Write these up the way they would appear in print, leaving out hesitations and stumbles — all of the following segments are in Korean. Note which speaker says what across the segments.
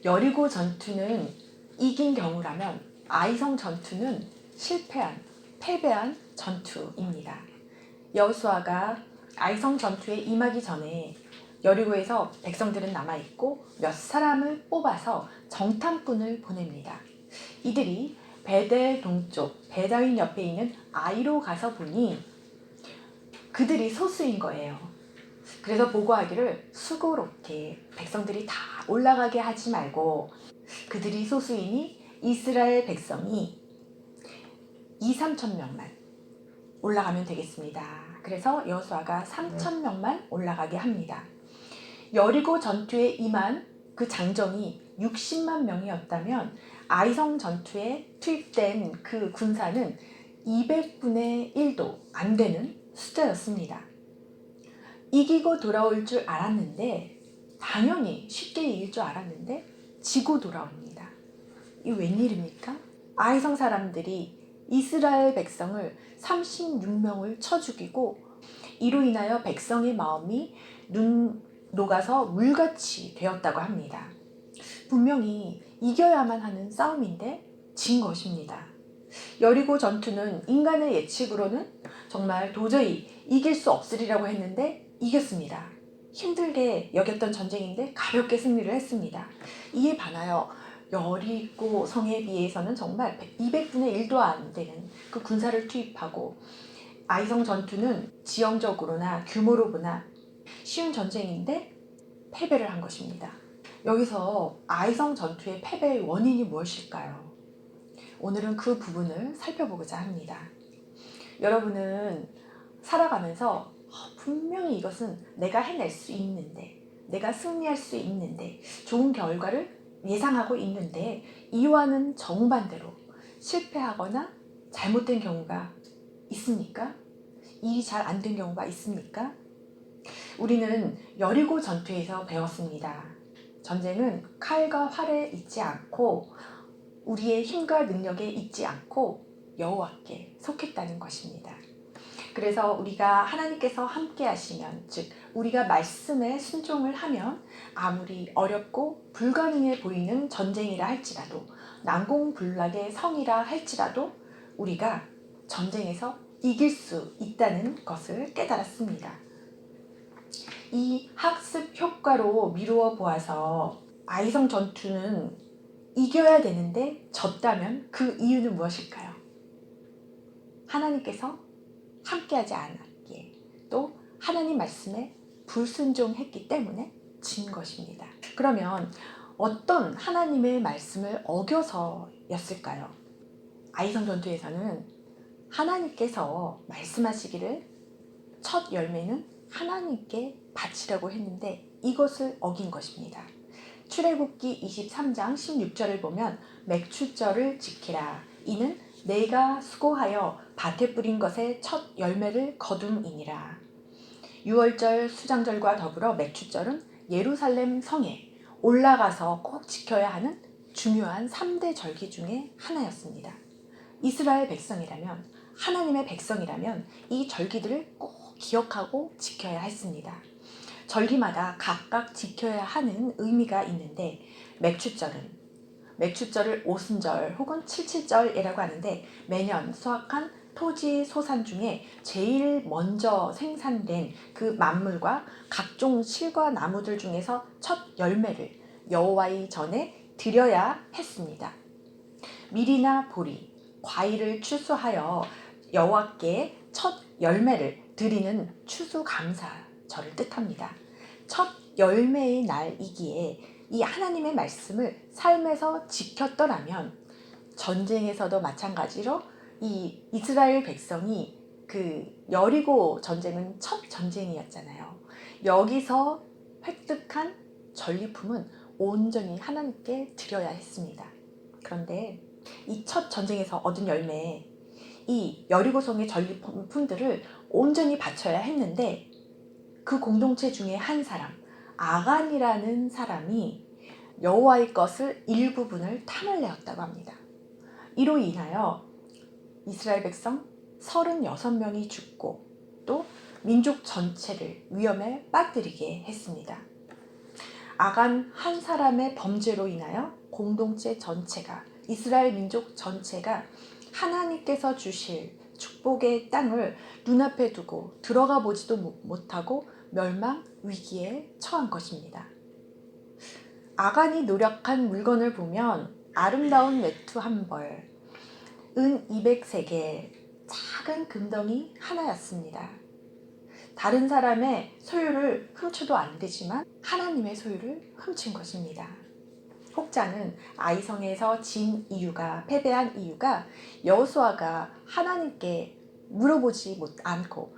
Speaker 1: 여리고 전투는 이긴 경우라면 아이성 전투는 패배한 전투입니다. 여호수아가 아이성 전투에 임하기 전에 여리고에서 백성들은 남아있고 몇 사람을 뽑아서 정탐꾼을 보냅니다. 이들이 베델 동쪽 베다윈 옆에 있는 아이로 가서 보니 그들이 소수인 거예요. 그래서 보고하기를 수고롭게 백성들이 다 올라가게 하지 말고 그들이 소수이니 이스라엘 백성이 2~3천 명만 올라가면 되겠습니다. 그래서 여호수아가 3천 명만 올라가게 합니다. 여리고 전투에 임한 그 장정이 60만 명이었다면 아이성 전투에 투입된 그 군사는 200분의 1도 안 되는 숫자였습니다. 이기고 돌아올 줄 알았는데, 당연히 쉽게 이길 줄 알았는데 지고 돌아옵니다. 이 웬일입니까? 아이성 사람들이 이스라엘 백성을 36명을 쳐 죽이고 이로 인하여 백성의 마음이 녹아서 물같이 되었다고 합니다. 분명히 이겨야만 하는 싸움인데 진 것입니다. 여리고 전투는 인간의 예측으로는 정말 도저히 이길 수 없으리라고 했는데 이겼습니다. 힘들게 여겼던 전쟁인데 가볍게 승리를 했습니다. 이에 반하여 여리고 성에 비해서는 정말 200분의 1도 안 되는 그 군사를 투입하고 아이성 전투는 지형적으로나 규모로 보나 쉬운 전쟁인데 패배를 한 것입니다. 여기서 아이성 전투의 패배의 원인이 무엇일까요? 오늘은 그 부분을 살펴보고자 합니다. 여러분은 살아가면서 분명히 이것은 내가 해낼 수 있는데, 내가 승리할 수 있는데, 좋은 결과를 예상하고 있는데 이와는 정반대로 실패하거나 잘못된 경우가 있습니까? 일이 잘 안 된 경우가 있습니까? 우리는 여리고 전투에서 배웠습니다. 전쟁은 칼과 활에 있지 않고 우리의 힘과 능력에 있지 않고 여호와께 속했다는 것입니다. 그래서 우리가 하나님께서 함께 하시면, 즉 우리가 말씀에 순종을 하면 아무리 어렵고 불가능해 보이는 전쟁이라 할지라도, 난공불락의 성이라 할지라도 우리가 전쟁에서 이길 수 있다는 것을 깨달았습니다. 이 학습 효과로 미루어 보아서 아이성 전투는 이겨야 되는데 졌다면 그 이유는 무엇일까요? 하나님께서 함께하지 않았기에, 또 하나님 말씀에 불순종했기 때문에 진 것입니다. 그러면 어떤 하나님의 말씀을 어겨서였을까요? 아이성 전투에서는 하나님께서 말씀하시기를 첫 열매는 하나님께 바치라고 했는데 이것을 어긴 것입니다. 출애굽기 23장 16절을 보면 맥추절을 지키라. 이는 내가 수고하여 밭에 뿌린 것의 첫 열매를 거둠이니라. 유월절 수장절과 더불어 맥추절은 예루살렘 성에 올라가서 꼭 지켜야 하는 중요한 3대 절기 중에 하나였습니다. 이스라엘 백성이라면, 하나님의 백성이라면 이 절기들을 꼭 기억하고 지켜야 했습니다. 절기마다 각각 지켜야 하는 의미가 있는데 맥추절을 오순절 혹은 칠칠절이라고 하는데 매년 수확한 토지 소산 중에 제일 먼저 생산된 그 만물과 각종 실과 나무들 중에서 첫 열매를 여호와의 전에 드려야 했습니다. 밀이나 보리, 과일을 추수하여 여호와께 첫 열매를 드리는 추수감사절을 뜻합니다. 첫 열매의 날이기에 이 하나님의 말씀을 삶에서 지켰더라면 전쟁에서도 마찬가지로 이 이스라엘 백성이 그 여리고 전쟁은 첫 전쟁이었잖아요. 여기서 획득한 전리품은 온전히 하나님께 드려야 했습니다. 그런데 이 첫 전쟁에서 얻은 열매, 이 여리고성의 전리품들을 온전히 바쳐야 했는데 그 공동체 중에 한 사람, 아간이라는 사람이 여호와의 것을 일부분을 탐을 내었다고 합니다. 이로 인하여 이스라엘 백성 36명이 죽고 또 민족 전체를 위험에 빠뜨리게 했습니다. 아간 한 사람의 범죄로 인하여 공동체 전체가, 이스라엘 민족 전체가 하나님께서 주실 축복의 땅을 눈앞에 두고 들어가 보지도 못하고 멸망 위기에 처한 것입니다. 아간이 노력한 물건을 보면 아름다운 외투 한 벌, 은 200세겔, 작은 금덩이 하나였습니다. 다른 사람의 소유를 훔쳐도 안 되지만 하나님의 소유를 훔친 것입니다. 혹자는 아이성에서 진 이유가, 패배한 이유가 여호수아가 하나님께 물어보지 않고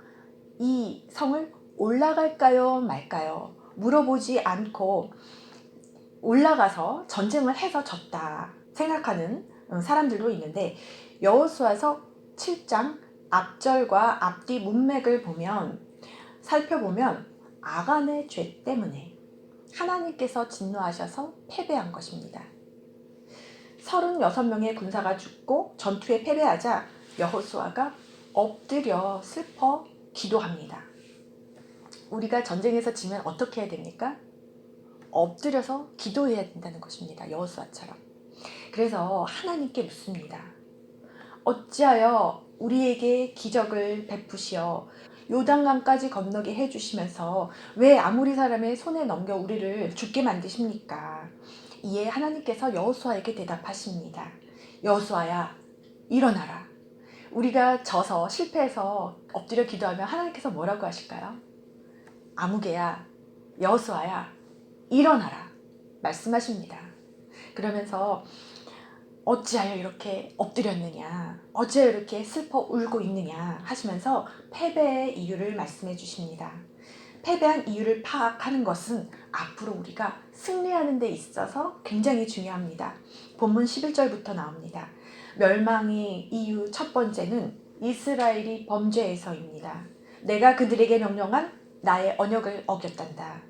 Speaker 1: 이 성을 올라갈까요 말까요 물어보지 않고 올라가서 전쟁을 해서 졌다 생각하는 사람들도 있는데, 여호수아서 7장 앞절과 앞뒤 문맥을 살펴보면 아간의 죄 때문에 하나님께서 진노하셔서 패배한 것입니다. 36명의 군사가 죽고 전투에 패배하자 여호수아가 엎드려 슬퍼 기도합니다. 우리가 전쟁에서 지면 어떻게 해야 됩니까? 엎드려서 기도해야 된다는 것입니다. 여호수아처럼. 그래서 하나님께 묻습니다. 어찌하여 우리에게 기적을 베푸시어 요단강까지 건너게 해주시면서 왜 아모리 사람의 손에 넘겨 우리를 죽게 만드십니까? 이에 하나님께서 여호수아에게 대답하십니다. 여호수아야, 일어나라. 우리가 져서 실패해서 엎드려 기도하면 하나님께서 뭐라고 하실까요? 아무개야, 여호수아야, 일어나라 말씀하십니다. 그러면서 어찌하여 이렇게 엎드렸느냐, 어찌하여 이렇게 슬퍼 울고 있느냐 하시면서 패배의 이유를 말씀해 주십니다. 패배한 이유를 파악하는 것은 앞으로 우리가 승리하는 데 있어서 굉장히 중요합니다. 본문 11절부터 나옵니다. 멸망의 이유 첫 번째는 이스라엘이 범죄해서입니다. 내가 그들에게 명령한 나의 언약을 어겼단다.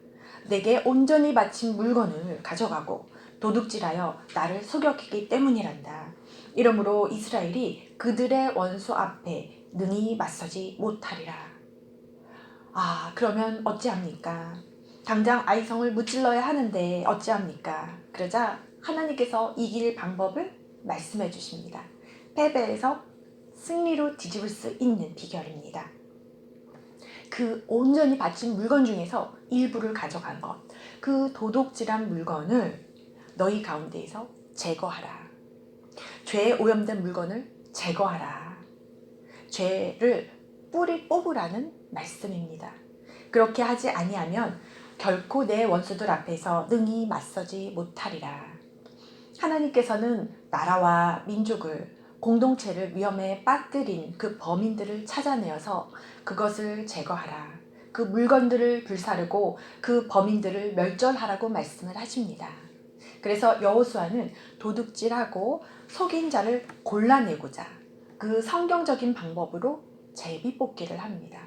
Speaker 1: 내게 온전히 바친 물건을 가져가고 도둑질하여 나를 속였기 때문이란다. 이러므로 이스라엘이 그들의 원수 앞에 능히 맞서지 못하리라. 그러면 어찌합니까? 당장 아이성을 무찔러야 하는데 어찌합니까? 그러자 하나님께서 이길 방법을 말씀해 주십니다. 패배에서 승리로 뒤집을 수 있는 비결입니다. 그 온전히 바친 물건 중에서 일부를 가져간 것, 그 도둑질한 물건을 너희 가운데에서 제거하라. 죄에 오염된 물건을 제거하라. 죄를 뿌리 뽑으라는 말씀입니다. 그렇게 하지 아니하면 결코 내 원수들 앞에서 능히 맞서지 못하리라. 하나님께서는 나라와 민족을, 공동체를 위험에 빠뜨린 그 범인들을 찾아내어서 그것을 제거하라. 그 물건들을 불사르고 그 범인들을 멸절하라고 말씀을 하십니다. 그래서 여호수아는 도둑질하고 속인 자를 골라내고자 그 성경적인 방법으로 제비 뽑기를 합니다.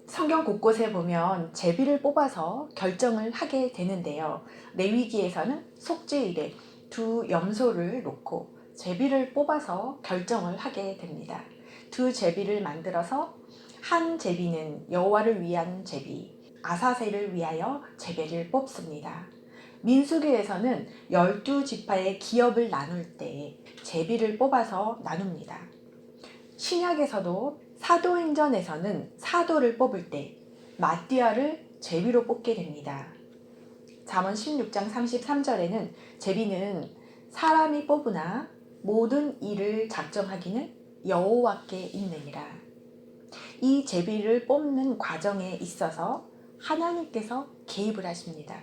Speaker 1: 성경 곳곳에 보면 제비를 뽑아서 결정을 하게 되는데요. 레위기에서는 속죄일에 두 염소를 놓고 제비를 뽑아서 결정을 하게 됩니다. 두 제비를 만들어서 한 제비는 여호와를 위한 제비, 아사셀을 위하여 제비를 뽑습니다. 민수기에서는 12지파의 기업을 나눌 때 제비를 뽑아서 나눕니다. 신약에서도 사도행전에서는 사도를 뽑을 때 마띠아를 제비로 뽑게 됩니다. 잠언 16장 33절에는 제비는 사람이 뽑으나 모든 일을 작정하기는 여호와께 있느니라. 이 제비를 뽑는 과정에 있어서 하나님께서 개입을 하십니다.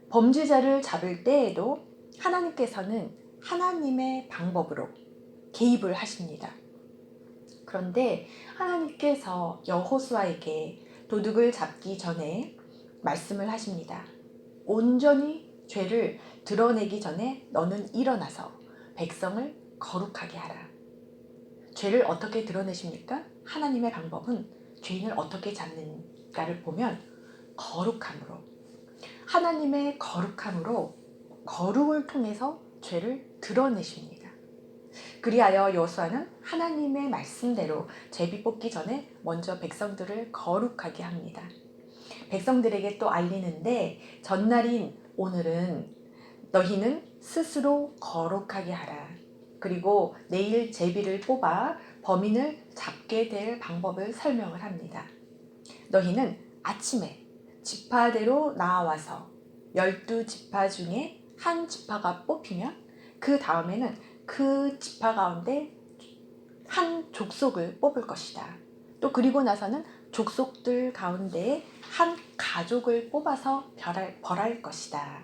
Speaker 1: 범죄자를 잡을 때에도 하나님께서는 하나님의 방법으로 개입을 하십니다. 그런데 하나님께서 여호수아에게 도둑을 잡기 전에 말씀을 하십니다. 온전히 죄를 드러내기 전에 너는 일어나서 백성을 거룩하게 하라. 죄를 어떻게 드러내십니까? 하나님의 방법은 죄인을 어떻게 잡는가를 보면 거룩함으로, 하나님의 거룩함으로 거룩을 통해서 죄를 드러내십니다. 그리하여 여호수아는 하나님의 말씀대로 제비 뽑기 전에 먼저 백성들을 거룩하게 합니다. 백성들에게 또 알리는데 전날인 오늘은 너희는 스스로 거룩하게 하라. 그리고 내일 제비를 뽑아 범인을 잡게 될 방법을 설명을 합니다. 너희는 아침에 지파대로 나와서 12지파 중에 한 지파가 뽑히면 그 다음에는 그 지파 가운데 한 족속을 뽑을 것이다. 또 그리고 나서는 족속들 가운데 한 가족을 뽑아서 벌할 것이다.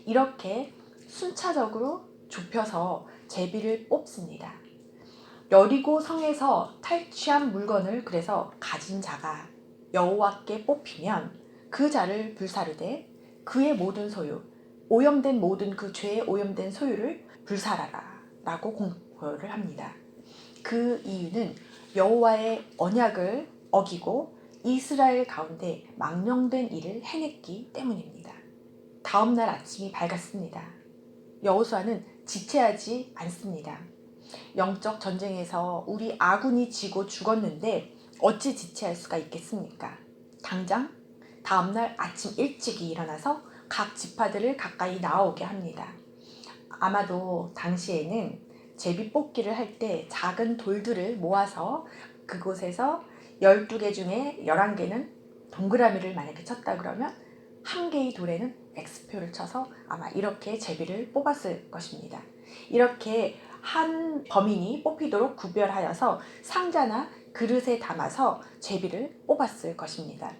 Speaker 1: 이렇게 순차적으로 좁혀서 제비를 뽑습니다. 여리고 성에서 탈취한 물건을 그래서 가진 자가 여호와께 뽑히면 그 자를 불사르되 그의 모든 소유, 오염된 모든 그 죄에 오염된 소유를 불살하라 라고 공포를 합니다. 그 이유는 여호와의 언약을 어기고 이스라엘 가운데 망령된 일을 행했기 때문입니다. 다음날 아침이 밝았습니다. 여호수아는 지체하지 않습니다. 영적 전쟁에서 우리 아군이 지고 죽었는데 어찌 지체할 수가 있겠습니까? 당장 다음날 아침 일찍이 일어나서 각 지파들을 가까이 나오게 합니다. 아마도 당시에는 제비 뽑기를 할 때 작은 돌들을 모아서 그곳에서 12개 중에 11개는 동그라미를 만약에 쳤다 그러면 한 개의 돌에는 X표를 쳐서 아마 이렇게 제비를 뽑았을 것입니다. 이렇게 한 범인이 뽑히도록 구별하여서 상자나 그릇에 담아서 제비를 뽑았을 것입니다.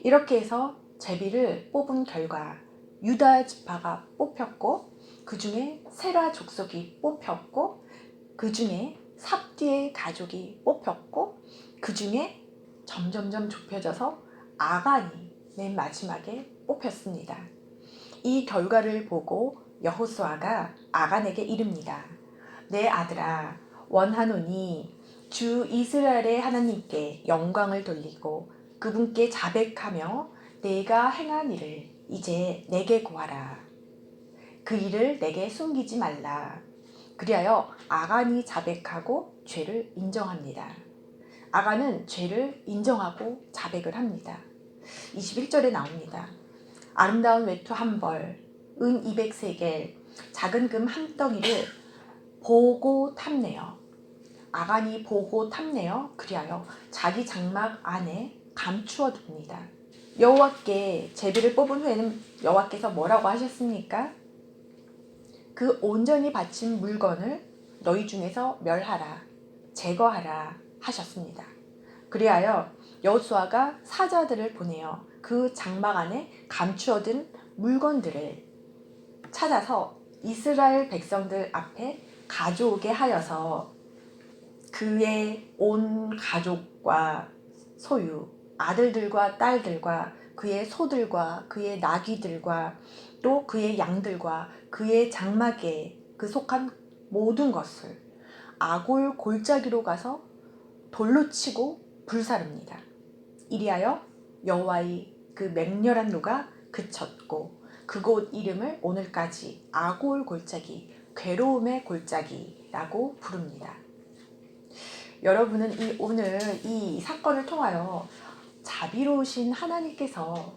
Speaker 1: 이렇게 해서 제비를 뽑은 결과 유다 지파가 뽑혔고 그 중에 세라 족속이 뽑혔고 그 중에 삽디의 가족이 뽑혔고 그 중에 점점점 좁혀져서 아간이 맨 마지막에 뽑혔습니다. 이 결과를 보고 여호수아가 아간에게 이릅니다. 내 아들아, 원하노니 주 이스라엘의 하나님께 영광을 돌리고 그분께 자백하며 내가 행한 일을 이제 내게 고하라. 그 일을 내게 숨기지 말라. 그리하여 아간이 자백하고 죄를 인정합니다. 아간은 죄를 인정하고 자백을 합니다. 21절에 나옵니다. 아름다운 외투 한 벌, 은 200세겔, 작은 금 한 덩이를 보고 탐내어 아간이 보고 탐내어 그리하여 자기 장막 안에 감추어 둡니다. 여호와께 제비를 뽑은 후에는 여호와께서 뭐라고 하셨습니까? 그 온전히 바친 물건을 너희 중에서 멸하라, 제거하라 하셨습니다. 그리하여 여호수아가 사자들을 보내어 그 장막 안에 감추어둔 물건들을 찾아서 이스라엘 백성들 앞에 가져오게 하여서 그의 온 가족과 소유, 아들들과 딸들과 그의 소들과 그의 나귀들과 또 그의 양들과 그의 장막에 그 속한 모든 것을 아골 골짜기로 가서 돌로 치고 불사릅니다. 이리하여 여호와의 그 맹렬한 노가 그쳤고 그곳 이름을 오늘까지 아골 골짜기, 괴로움의 골짜기라고 부릅니다. 여러분은 오늘 이 사건을 통하여 자비로우신 하나님께서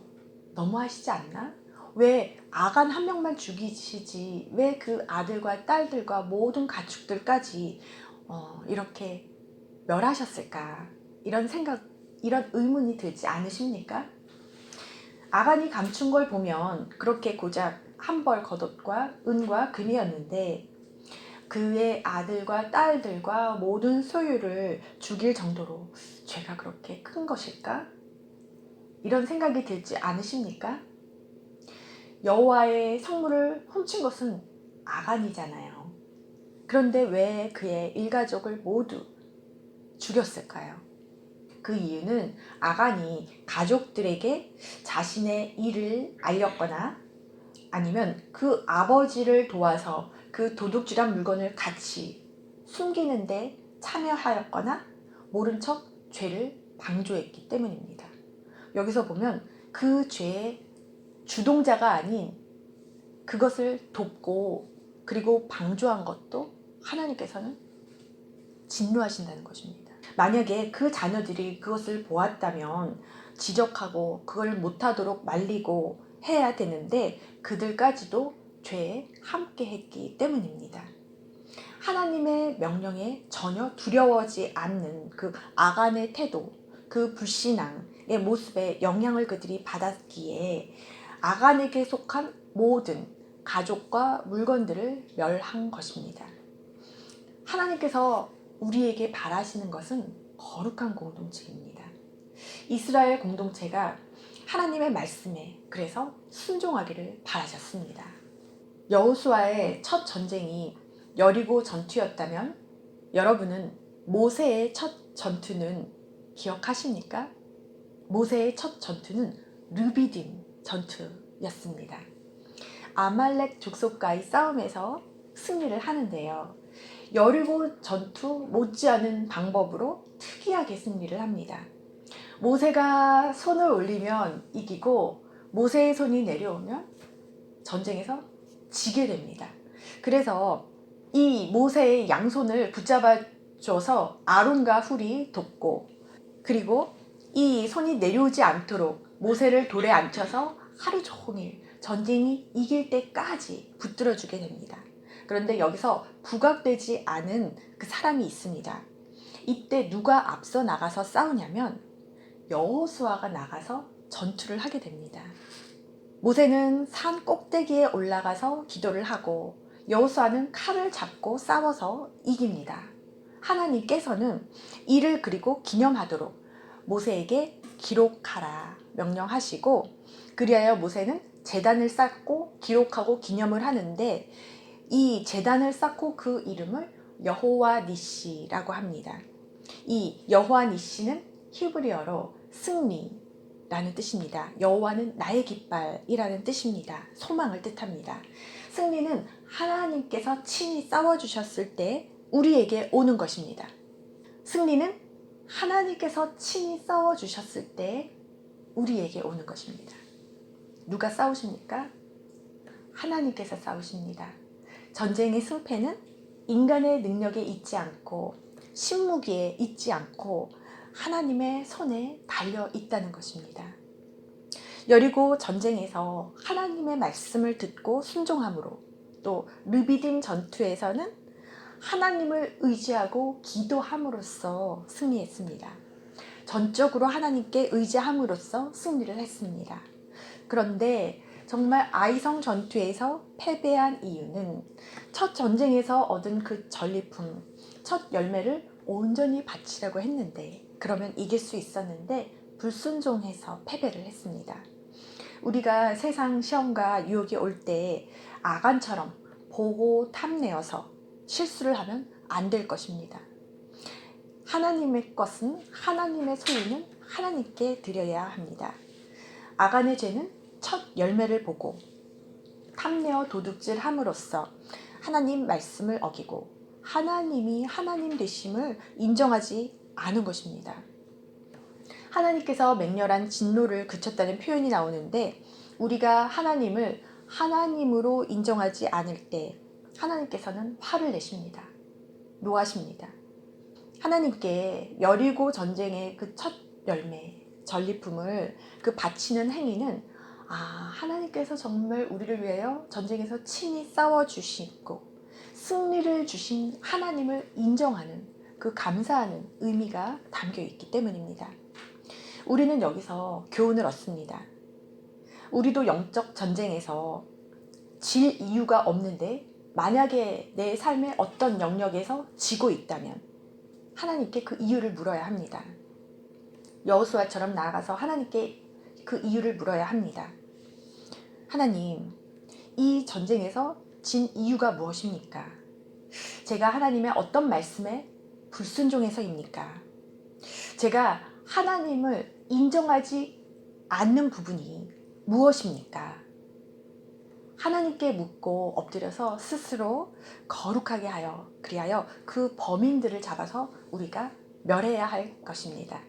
Speaker 1: 너무하시지 않나? 왜 아간 한 명만 죽이시지 왜 그 아들과 딸들과 모든 가축들까지 이렇게 멸하셨을까? 이런 의문이 들지 않으십니까? 아간이 감춘 걸 보면 그렇게 고작 한 벌 겉옷과 은과 금이었는데 그의 아들과 딸들과 모든 소유를 죽일 정도로 죄가 그렇게 큰 것일까? 이런 생각이 들지 않으십니까? 여호와의 성물을 훔친 것은 아간이잖아요. 그런데 왜 그의 일가족을 모두 죽였을까요? 그 이유는 아간이 가족들에게 자신의 일을 알렸거나 아니면 그 아버지를 도와서 그 도둑질한 물건을 같이 숨기는데 참여하였거나 모른 척 죄를 방조했기 때문입니다. 여기서 보면 그 죄의 주동자가 아닌 그것을 돕고 그리고 방조한 것도 하나님께서는 진노하신다는 것입니다. 만약에 그 자녀들이 그것을 보았다면 지적하고 그걸 못하도록 말리고 해야 되는데 그들까지도 죄에 함께 했기 때문입니다. 하나님의 명령에 전혀 두려워하지 않는 그 아간의 태도, 그 불신앙의 모습에 영향을 그들이 받았기에 아간에게 속한 모든 가족과 물건들을 멸한 것입니다. 하나님께서 우리에게 바라시는 것은 거룩한 공동체입니다. 이스라엘 공동체가 하나님의 말씀에 그래서 순종하기를 바라셨습니다. 여호수아의 첫 전쟁이 여리고 전투였다면 여러분은 모세의 첫 전투는 기억하십니까? 모세의 첫 전투는 르비딤 전투였습니다. 아말렉 족속과의 싸움에서 승리를 하는데요. 여리고 전투 못지않은 방법으로 특이하게 승리를 합니다. 모세가 손을 올리면 이기고 모세의 손이 내려오면 전쟁에서 지게 됩니다. 그래서 이 모세의 양손을 붙잡아 줘서 아론과 훌이 돕고, 그리고 이 손이 내려오지 않도록 모세를 돌에 앉혀서 하루 종일 전쟁이 이길 때까지 붙들어 주게 됩니다. 그런데 여기서 부각되지 않은 그 사람이 있습니다. 이때 누가 앞서 나가서 싸우냐면 여호수아가 나가서 전투를 하게 됩니다. 모세는 산 꼭대기에 올라가서 기도를 하고 여호수아는 칼을 잡고 싸워서 이깁니다. 하나님께서는 이를 그리고 기념하도록 모세에게 기록하라 명령하시고, 그리하여 모세는 제단을 쌓고 기록하고 기념을 하는데 이 제단을 쌓고 그 이름을 여호와 니시라고 합니다. 이 여호와 니시는 히브리어로 승리라는 뜻입니다. 여호와는 나의 깃발이라는 뜻입니다. 소망을 뜻합니다. 승리는 하나님께서 친히 싸워주셨을 때 우리에게 오는 것입니다. 승리는 하나님께서 친히 싸워주셨을 때 우리에게 오는 것입니다. 누가 싸우십니까? 하나님께서 싸우십니다. 전쟁의 승패는 인간의 능력에 있지 않고 신무기에 있지 않고 하나님의 손에 달려 있다는 것입니다. 여리고 전쟁에서 하나님의 말씀을 듣고 순종함으로, 또 르비딤 전투에서는 하나님을 의지하고 기도함으로써 승리했습니다. 전적으로 하나님께 의지함으로써 승리를 했습니다. 그런데 정말 아이성 전투에서 패배한 이유는 첫 전쟁에서 얻은 그 전리품, 첫 열매를 온전히 바치려고 했는데, 그러면 이길 수 있었는데 불순종해서 패배를 했습니다. 우리가 세상 시험과 유혹이 올 때 아간처럼 보고 탐내어서 실수를 하면 안 될 것입니다. 하나님의 것은, 하나님의 소유는 하나님께 드려야 합니다. 아간의 죄는 첫 열매를 보고 탐내어 도둑질 함으로써 하나님 말씀을 어기고 하나님이 하나님 되심을 인정하지 않은 것입니다. 하나님께서 맹렬한 진노를 그쳤다는 표현이 나오는데, 우리가 하나님을 하나님으로 인정하지 않을 때 하나님께서는 화를 내십니다. 노하십니다. 하나님께 여리고 전쟁의 그 첫 열매, 전리품을 그 바치는 행위는 하나님께서 정말 우리를 위하여 전쟁에서 친히 싸워주시고 승리를 주신 하나님을 인정하는, 그 감사하는 의미가 담겨 있기 때문입니다. 우리는 여기서 교훈을 얻습니다. 우리도 영적 전쟁에서 질 이유가 없는데 만약에 내 삶의 어떤 영역에서 지고 있다면 하나님께 그 이유를 물어야 합니다. 여호수아처럼 나아가서 하나님께 그 이유를 물어야 합니다. 하나님, 이 전쟁에서 진 이유가 무엇입니까? 제가 하나님의 어떤 말씀에 불순종해서입니까? 제가 하나님을 인정하지 않는 부분이 무엇입니까? 하나님께 묻고 엎드려서 스스로 거룩하게 하여, 그리하여 그 범인들을 잡아서 우리가 멸해야 할 것입니다.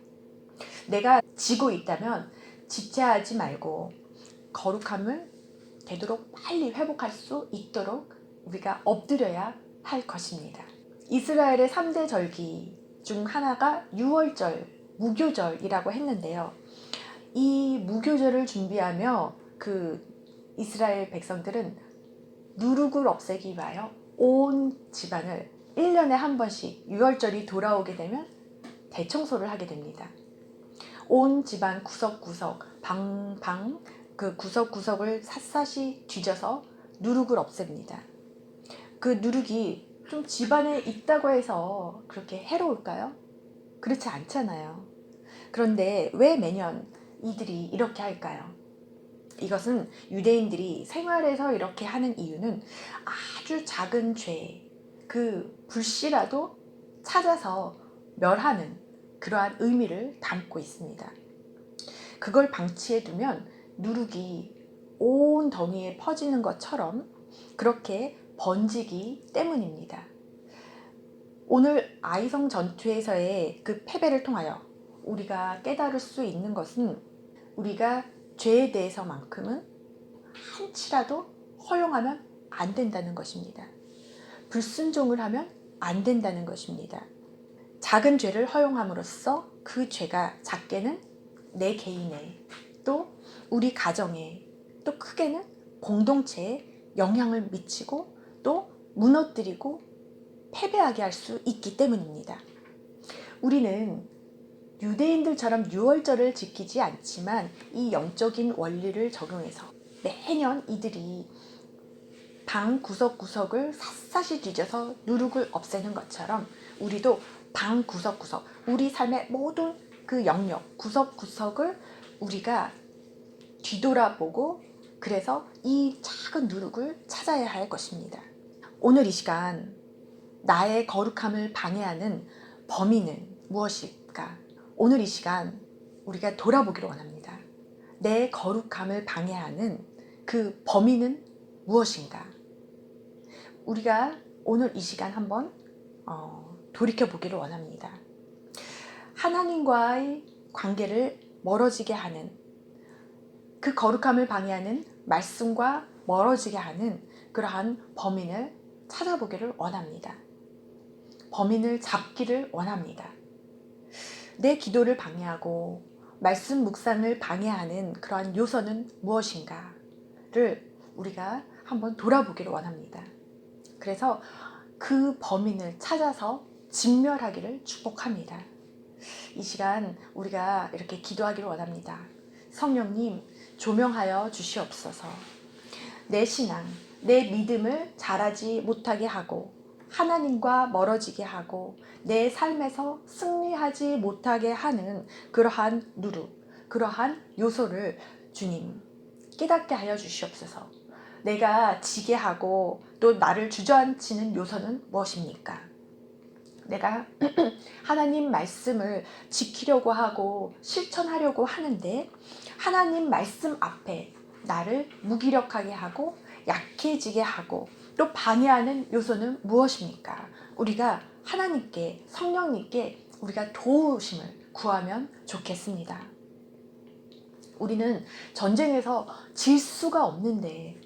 Speaker 1: 내가 지고 있다면 지체하지 말고 거룩함을 되도록 빨리 회복할 수 있도록 우리가 엎드려야 할 것입니다. 이스라엘의 3대 절기 중 하나가 유월절, 무교절이라고 했는데요. 이 무교절을 준비하며 이스라엘 백성들은 누룩을 없애기 위하여 온 집안을 1년에 한 번씩 6월절이 돌아오게 되면 대청소를 하게 됩니다. 온 집안 구석구석 그 구석구석을 샅샅이 뒤져서 누룩을 없앱니다. 그 누룩이 좀 집안에 있다고 해서 그렇게 해로울까요? 그렇지 않잖아요. 그런데 왜 매년 이들이 이렇게 할까요? 이것은 유대인들이 생활에서 이렇게 하는 이유는 아주 작은 죄, 그 불씨라도 찾아서 멸하는 그러한 의미를 담고 있습니다. 그걸 방치해 두면 누룩이 온 덩이에 퍼지는 것처럼 그렇게 번지기 때문입니다. 오늘 아이성 전투에서의 그 패배를 통하여 우리가 깨달을 수 있는 것은 우리가 죄에 대해서만큼은 한치라도 허용하면 안 된다는 것입니다. 불순종을 하면 안 된다는 것입니다. 작은 죄를 허용함으로써 그 죄가 작게는 내 개인에, 또 우리 가정에, 또 크게는 공동체에 영향을 미치고 또 무너뜨리고 패배하게 할 수 있기 때문입니다. 우리는 유대인들처럼 유월절을 지키지 않지만 이 영적인 원리를 적용해서 매년 이들이 방 구석구석을 샅샅이 뒤져서 누룩을 없애는 것처럼 우리도 방 구석구석, 우리 삶의 모든 그 영역 구석구석을 우리가 뒤돌아보고 그래서 이 작은 누룩을 찾아야 할 것입니다. 오늘 이 시간 나의 거룩함을 방해하는 범위는 무엇일까? 오늘 이 시간 우리가 돌아보기를 원합니다. 내 거룩함을 방해하는 그 범위는 무엇인가? 우리가 오늘 이 시간 한번 돌이켜보기를 원합니다. 하나님과의 관계를 멀어지게 하는 그 거룩함을 방해하는 말씀과 멀어지게 하는 그러한 범인을 찾아보기를 원합니다. 범인을 잡기를 원합니다. 내 기도를 방해하고 말씀 묵상을 방해하는 그러한 요소는 무엇인가를 우리가 한번 돌아보기를 원합니다. 그래서 그 범인을 찾아서 진멸하기를 축복합니다. 이 시간 우리가 이렇게 기도하기를 원합니다. 성령님 조명하여 주시옵소서. 내 신앙, 내 믿음을 자라지 못하게 하고 하나님과 멀어지게 하고 내 삶에서 승리하지 못하게 하는 그러한 누룩, 그러한 요소를 주님 깨닫게 하여 주시옵소서. 내가 지게 하고 또 나를 주저앉히는 요소는 무엇입니까? 내가 하나님 말씀을 지키려고 하고 실천하려고 하는데 하나님 말씀 앞에 나를 무기력하게 하고 약해지게 하고 또 방해하는 요소는 무엇입니까? 우리가 하나님께 성령님께 우리가 도우심을 구하면 좋겠습니다. 우리는 전쟁에서 질 수가 없는데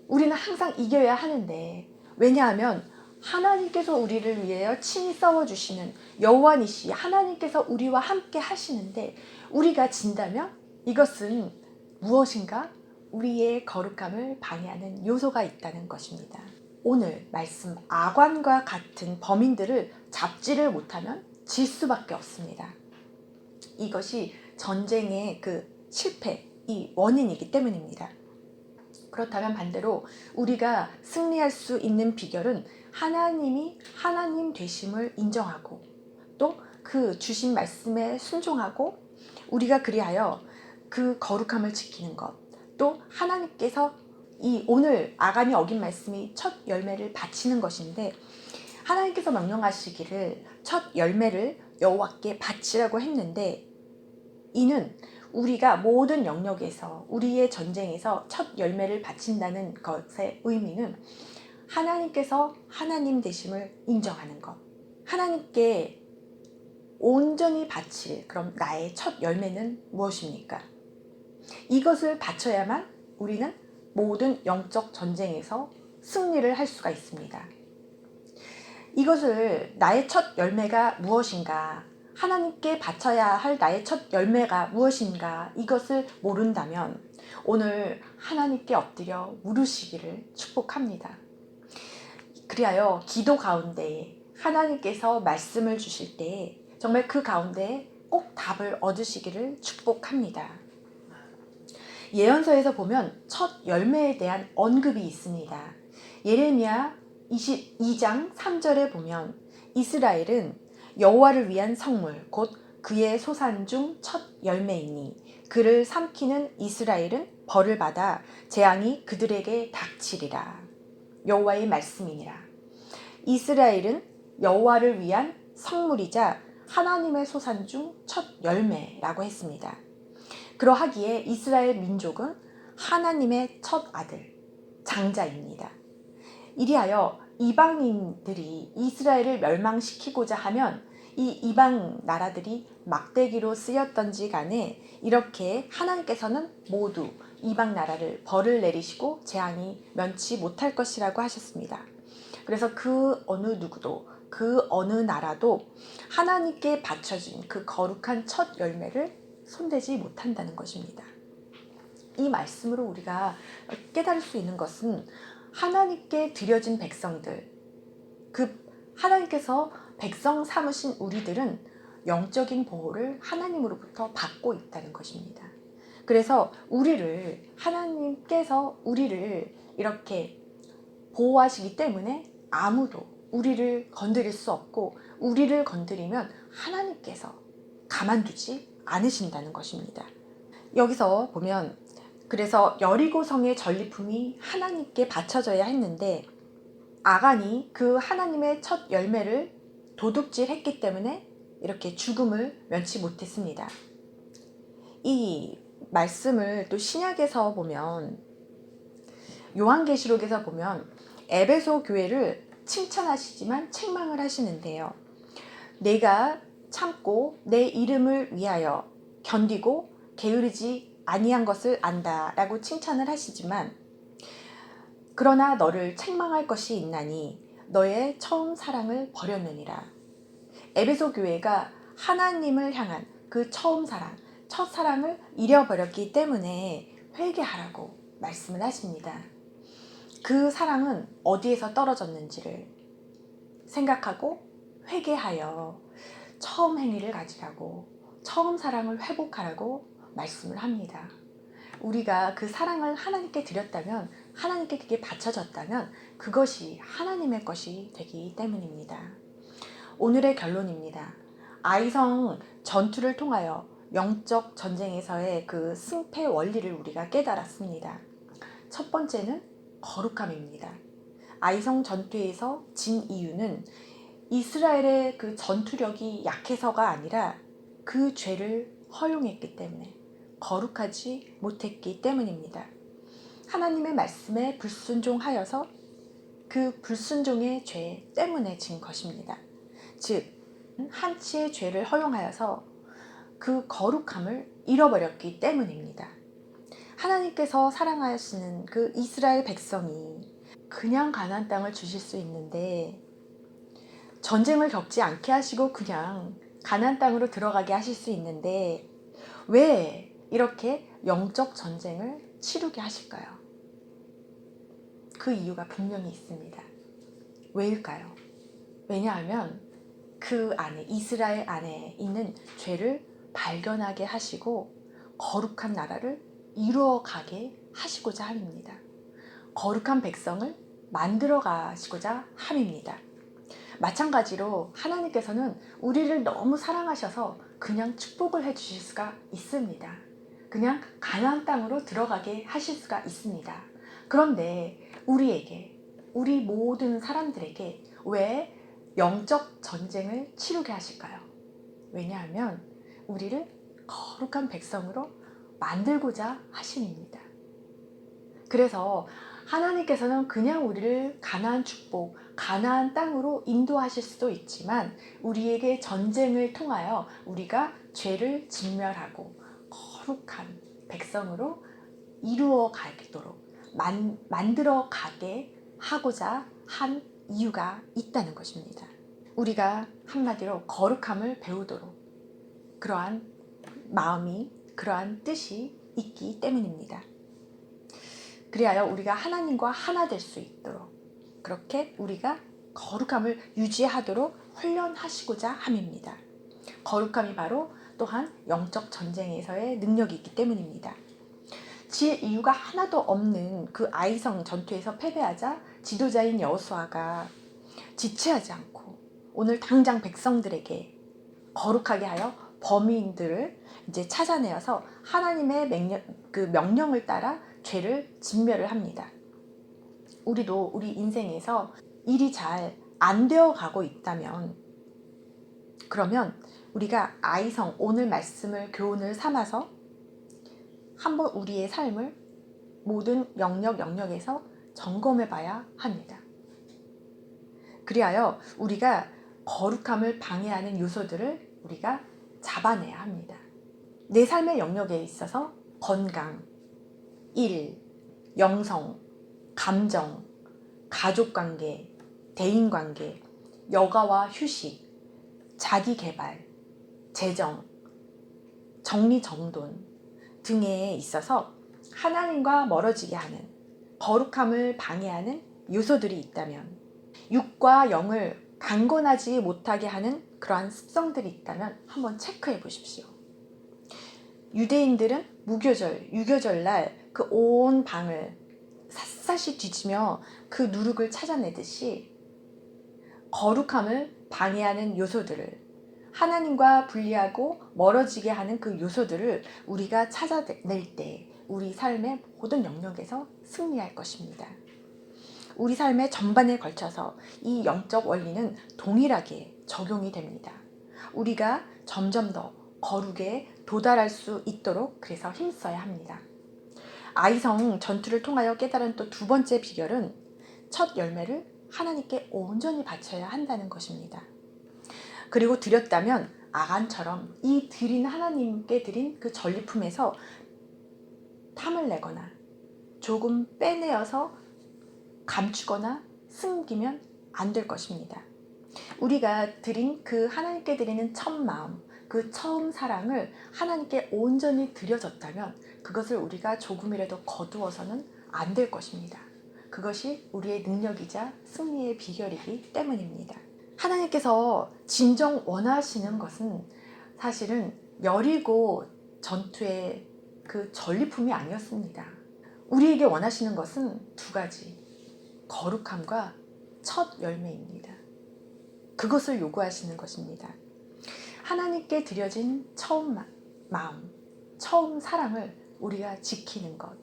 Speaker 1: 우리는 항상 이겨야 하는데 왜냐하면 하나님께서 우리를 위하여 친히 싸워주시는 여호와니시 하나님께서 우리와 함께 하시는데 우리가 진다면 이것은 무엇인가? 우리의 거룩함을 방해하는 요소가 있다는 것입니다. 오늘 말씀 아관과 같은 범인들을 잡지를 못하면 질 수밖에 없습니다. 이것이 전쟁의 그 실패의 원인이기 때문입니다. 그렇다면 반대로 우리가 승리할 수 있는 비결은 하나님이 하나님 되심을 인정하고 또 그 주신 말씀에 순종하고 우리가 그리하여 그 거룩함을 지키는 것, 또 하나님께서 이 오늘 아간이 어긴 말씀이 첫 열매를 바치는 것인데 하나님께서 명령하시기를 첫 열매를 여호와께 바치라고 했는데 이는 우리가 모든 영역에서 우리의 전쟁에서 첫 열매를 바친다는 것의 의미는 하나님께서 하나님 되심을 인정하는 것, 하나님께 온전히 바칠 그럼 나의 첫 열매는 무엇입니까? 이것을 바쳐야만 우리는 모든 영적 전쟁에서 승리를 할 수가 있습니다. 이것을 나의 첫 열매가 무엇인가? 하나님께 바쳐야 할 나의 첫 열매가 무엇인가 이것을 모른다면 오늘 하나님께 엎드려 물으시기를 축복합니다. 그리하여 기도 가운데 하나님께서 말씀을 주실 때 정말 그 가운데 꼭 답을 얻으시기를 축복합니다. 예언서에서 보면 첫 열매에 대한 언급이 있습니다. 예레미야 22장 3절에 보면 이스라엘은 여호와를 위한 성물 곧 그의 소산 중 첫 열매이니 그를 삼키는 이스라엘은 벌을 받아 재앙이 그들에게 닥치리라. 여호와의 말씀이니라. 이스라엘은 여호와를 위한 성물이자 하나님의 소산 중 첫 열매라고 했습니다. 그러하기에 이스라엘 민족은 하나님의 첫 아들, 장자입니다. 이리하여 이방인들이 이스라엘을 멸망시키고자 하면 이 이방 나라들이 막대기로 쓰였던지 간에 이렇게 하나님께서는 모두 이방 나라를 벌을 내리시고 재앙이 면치 못할 것이라고 하셨습니다. 그래서 그 어느 누구도 그 어느 나라도 하나님께 바쳐진 그 거룩한 첫 열매를 손대지 못한다는 것입니다. 이 말씀으로 우리가 깨달을 수 있는 것은 하나님께 드려진 백성들, 그 하나님께서 백성 삼으신 우리들은 영적인 보호를 하나님으로부터 받고 있다는 것입니다. 그래서 하나님께서 우리를 이렇게 보호하시기 때문에 아무도 우리를 건드릴 수 없고 우리를 건드리면 하나님께서 가만두지 않으신다는 것입니다. 여기서 보면 그래서 여리고성의 전리품이 하나님께 바쳐져야 했는데 아간이 그 하나님의 첫 열매를 도둑질했기 때문에 이렇게 죽음을 면치 못했습니다. 이 말씀을 또 신약에서 보면 요한계시록에서 보면 에베소 교회를 칭찬하시지만 책망을 하시는데요. 내가 참고 내 이름을 위하여 견디고 게으르지 아니한 것을 안다 라고 칭찬을 하시지만 그러나 너를 책망할 것이 있나니 너의 처음 사랑을 버렸느니라. 에베소 교회가 하나님을 향한 그 처음 사랑, 첫사랑을 잃어버렸기 때문에 회개하라고 말씀을 하십니다. 그 사랑은 어디에서 떨어졌는지를 생각하고 회개하여 처음 행위를 가지라고, 처음 사랑을 회복하라고 말씀을 합니다. 우리가 그 사랑을 하나님께 드렸다면, 하나님께 그게 바쳐졌다면 그것이 하나님의 것이 되기 때문입니다. 오늘의 결론입니다. 아이성 전투를 통하여 영적 전쟁에서의 그 승패 원리를 우리가 깨달았습니다. 첫 번째는 거룩함입니다. 아이성 전투에서 진 이유는 이스라엘의 그 전투력이 약해서가 아니라 그 죄를 허용했기 때문에, 거룩하지 못했기 때문입니다. 하나님의 말씀에 불순종하여서 그 불순종의 죄 때문에 진 것입니다. 즉 한치의 죄를 허용하여서 그 거룩함을 잃어버렸기 때문입니다. 하나님께서 사랑하시는 그 이스라엘 백성이 그냥 가나안 땅을 주실 수 있는데 전쟁을 겪지 않게 하시고 그냥 가나안 땅으로 들어가게 하실 수 있는데 왜 이렇게 영적 전쟁을 치르게 하실까요? 그 이유가 분명히 있습니다. 왜일까요? 왜냐하면 그 안에, 이스라엘 안에 있는 죄를 발견하게 하시고 거룩한 나라를 이루어가게 하시고자 함입니다. 거룩한 백성을 만들어 가시고자 함입니다. 마찬가지로 하나님께서는 우리를 너무 사랑하셔서 그냥 축복을 해주실 수가 있습니다. 그냥 가나안 땅으로 들어가게 하실 수가 있습니다. 그런데 우리 모든 사람들에게 왜 영적 전쟁을 치르게 하실까요? 왜냐하면 우리를 거룩한 백성으로 만들고자 하심입니다. 그래서 하나님께서는 그냥 우리를 가나안 축복, 가나안 땅으로 인도하실 수도 있지만 우리에게 전쟁을 통하여 우리가 죄를 진멸하고 거룩한 백성으로 이루어 가도록 만들어 가게 하고자 한 이유가 있다는 것입니다. 우리가 한마디로 거룩함을 배우도록 그러한 마음이, 그러한 뜻이 있기 때문입니다. 그리하여 우리가 하나님과 하나 될 수 있도록 그렇게 우리가 거룩함을 유지하도록 훈련하시고자 함입니다. 거룩함이 바로 또한 영적 전쟁에서의 능력이 있기 때문입니다. 질 이유가 하나도 없는 그 아이성 전투에서 패배하자 지도자인 여호수아가 지체하지 않고 오늘 당장 백성들에게 거룩하게 하여 범인들을 이제 찾아내어서 하나님의 명령을 따라 죄를 진멸을 합니다. 우리도 우리 인생에서 일이 잘 안 되어 가고 있다면 그러면 우리가 아이성 오늘 말씀을 교훈을 삼아서 한번 우리의 삶을 모든 영역에서 점검해 봐야 합니다. 그리하여 우리가 거룩함을 방해하는 요소들을 우리가 잡아내야 합니다. 내 삶의 영역에 있어서 건강, 일, 영성, 감정, 가족관계, 대인관계, 여가와 휴식, 자기개발, 재정, 정리정돈 등에 있어서 하나님과 멀어지게 하는 거룩함을 방해하는 요소들이 있다면 육과 영을 강건하지 못하게 하는 그러한 습성들이 있다면 한번 체크해 보십시오. 유대인들은 무교절, 유교절날 그 온 방을 샅샅이 뒤지며 그 누룩을 찾아내듯이 거룩함을 방해하는 요소들을 하나님과 분리하고 멀어지게 하는 그 요소들을 우리가 찾아낼 때 우리 삶의 모든 영역에서 승리할 것입니다. 우리 삶의 전반에 걸쳐서 이 영적 원리는 동일하게 적용이 됩니다. 우리가 점점 더 거룩에 도달할 수 있도록 그래서 힘써야 합니다. 아이성 전투를 통하여 깨달은 또 두 번째 비결은 첫 열매를 하나님께 온전히 바쳐야 한다는 것입니다. 그리고 드렸다면 아간처럼 이 드린 하나님께 드린 그 전리품에서 탐을 내거나 조금 빼내어서 감추거나 숨기면 안 될 것입니다. 우리가 드린 그 하나님께 드리는 첫 마음, 그 처음 사랑을 하나님께 온전히 드려졌다면 그것을 우리가 조금이라도 거두어서는 안 될 것입니다. 그것이 우리의 능력이자 승리의 비결이기 때문입니다. 하나님께서 진정 원하시는 것은 사실은 여리고 전투의 그 전리품이 아니었습니다. 우리에게 원하시는 것은 두 가지, 거룩함과 첫 열매입니다. 그것을 요구하시는 것입니다. 하나님께 드려진 처음 마음, 처음 사랑을 우리가 지키는 것,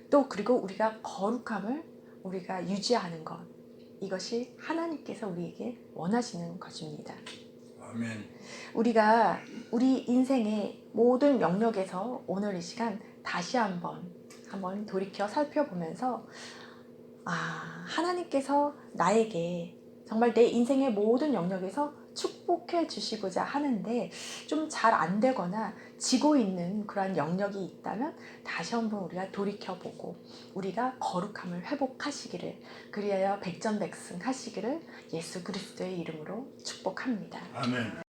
Speaker 1: 또 그리고 우리가 거룩함을 우리가 유지하는 것, 이것이 하나님께서 우리에게 원하시는 것입니다.
Speaker 2: 아멘.
Speaker 1: 우리가 우리 인생의 모든 영역에서 오늘 이 시간 다시 한번 돌이켜 살펴보면서 하나님께서 나에게 정말 내 인생의 모든 영역에서 축복해 주시고자 하는데 좀 잘 안 되거나 지고 있는 그러한 영역이 있다면 다시 한번 우리가 돌이켜보고 우리가 거룩함을 회복하시기를, 그리하여 백전백승 하시기를 예수 그리스도의 이름으로 축복합니다.
Speaker 2: 아멘.